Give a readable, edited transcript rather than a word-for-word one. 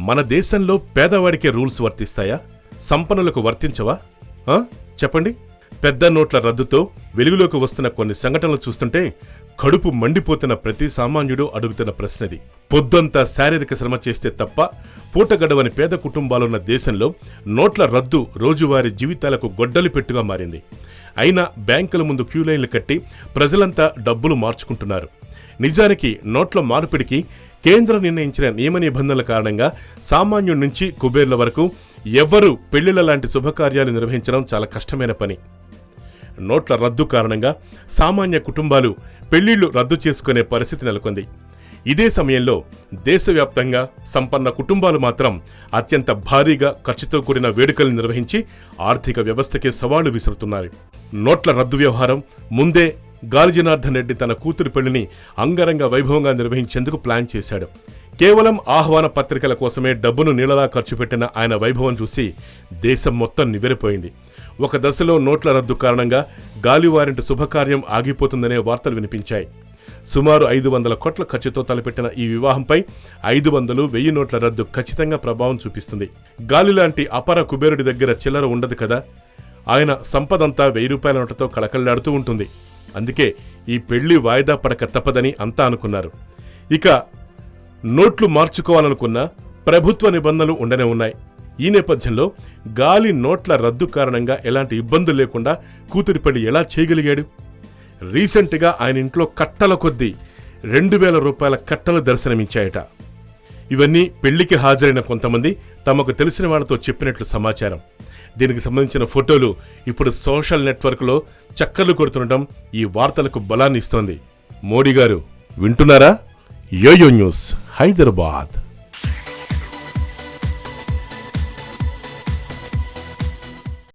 మన దేశంలో పేదవాడికే రూల్స్ వర్తిస్తాయా? సంపన్నులకు వర్తించవా? చెప్పండి. పెద్ద నోట్ల రద్దుతో వెలుగులోకి వస్తున్న కొన్ని సంఘటనలు చూస్తుంటే కడుపు మండిపోతున్న ప్రతి సామాన్యుడు అడుగుతున్న ప్రశ్నది. పొద్దంతా శారీరక శ్రమ చేస్తే తప్ప పూటగడవని పేద కుటుంబాలున్న దేశంలో నోట్ల రద్దు రోజువారీ జీవితాలకు గొడ్డలి పెట్టుగా మారింది. అయినా బ్యాంకుల ముందు క్యూలైన్లు కట్టి ప్రజలంతా డబ్బులు మార్చుకుంటున్నారు. నిజానికి నోట్ల మార్పిడికి కేంద్రం నిర్ణయించిన నియమ నిబంధనల కారణంగా సామాన్యుడి నుంచి కుబేర్ల వరకు ఎవ్వరూ పెళ్లిళ్ల లాంటి శుభకార్యాలు నిర్వహించడం చాలా కష్టమైన పని. నోట్ల రద్దు కారణంగా సామాన్య కుటుంబాలు పెళ్లిళ్లు రద్దు చేసుకునే పరిస్థితి నెలకొంది. ఇదే సమయంలో దేశవ్యాప్తంగా సంపన్న కుటుంబాలు మాత్రం అత్యంత భారీగా ఖర్చుతో కూడిన వేడుకలు నిర్వహించి ఆర్థిక వ్యవస్థకే సవాళ్లు విసురుతున్నారు. నోట్ల రద్దు వ్యవహారం ముందే గాలి జనార్దన్ రెడ్డి తన కూతురు పెళ్లిని అంగరంగ వైభవంగా నిర్వహించేందుకు ప్లాన్ చేశాడు. కేవలం ఆహ్వాన పత్రికల కోసమే డబ్బును నీళ్లలా ఖర్చు పెట్టిన ఆయన వైభవం చూసి దేశం మొత్తం నివ్వెరపోయింది. ఒక దశలో నోట్ల రద్దు కారణంగా గాలివారింటి శుభకార్యం ఆగిపోతుందనే వార్తలు వినిపించాయి. సుమారు 500 కోట్ల ఖర్చుతో తలపెట్టిన ఈ వివాహంపై 500-1000 నోట్ల రద్దు ఖచ్చితంగా ప్రభావం చూపిస్తుంది. గాలిలాంటి అపర కుబేరుడి దగ్గర చిల్లర ఉండదు కదా. ఆయన సంపదంతా 1000 రూపాయల నోట్లతో కళకళ్లాడుతూ ఉంటుంది. అందుకే ఈ పెళ్లి వాయిదా పడక తప్పదని అంతా అనుకున్నారు. ఇక నోట్లు మార్చుకోవాలనుకున్న ప్రభుత్వ నిబంధనలు ఉండనే ఉన్నాయి. ఈ నేపథ్యంలో గాలి నోట్ల రద్దు కారణంగా ఎలాంటి ఇబ్బందులు లేకుండా కూతురి పెళ్లి ఎలా చేయగలిగాడు? రీసెంట్గా ఆయన ఇంట్లో కట్టల కొద్దీ 2000 రూపాయల కట్టలు దర్శనమిచ్చాయట. ఇవన్నీ పెళ్లికి హాజరైన కొంతమంది తమకు తెలిసిన వాళ్లతో చెప్పినట్లు సమాచారం. దీనికి సంబంధించిన ఫోటోలు ఇప్పుడు సోషల్ నెట్వర్క్లో చక్కర్లు కొడుతుండటం ఈ వార్తలకు బలాన్ని ఇస్తోంది. మోడీ గారు వింటున్నారా? YoYo news, Hyderabad.